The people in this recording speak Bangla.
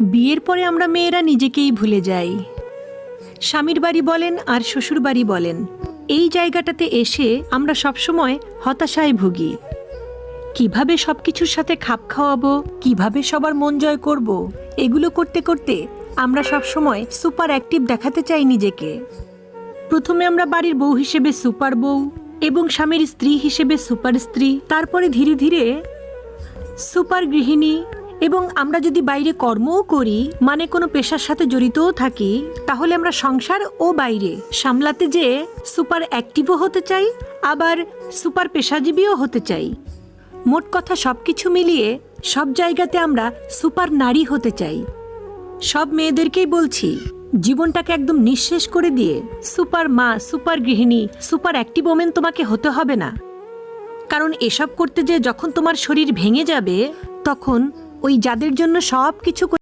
বিয়ের পরে আমরা মেয়েরা নিজেকেই ভুলে যাই। স্বামীর বাড়ি বলেন আর শ্বশুর বাড়ি বলেন, এই জায়গাটাতে এসে আমরা সবসময় হতাশায় ভুগি। কিভাবে সবকিছুর সাথে খাপ খাওয়াবো, কিভাবে সবার মন জয় করব, এগুলো করতে করতে আমরা সবসময় সুপার অ্যাক্টিভ দেখাতে চাই নিজেকে। প্রথমে আমরা বাড়ির বউ হিসেবে সুপার বউ এবং স্বামীর স্ত্রী হিসেবে সুপার স্ত্রী, তারপরে ধীরে ধীরে সুপার গৃহিণী। এবং আমরা যদি বাইরে কর্মও করি, মানে কোনো পেশার সাথে জড়িতও থাকি, তাহলে আমরা সংসার ও বাইরে সামলাতে যেয়ে সুপার অ্যাক্টিভও হতে চাই, আবার সুপার পেশাজীবীও হতে চাই। মোট কথা সবকিছু মিলিয়ে সব জায়গাতে আমরা সুপার নারী হতে চাই। সব মেয়েদেরকেই বলছি, জীবনটাকে একদম নিঃশেষ করে দিয়ে সুপার মা, সুপার গৃহিণী, সুপার অ্যাক্টিভ ওমেন তোমাকে হতে হবে না। কারণ এসব করতে যে যখন তোমার শরীর ভেঙে যাবে, তখন ওই যাদের জন্য সব কিছু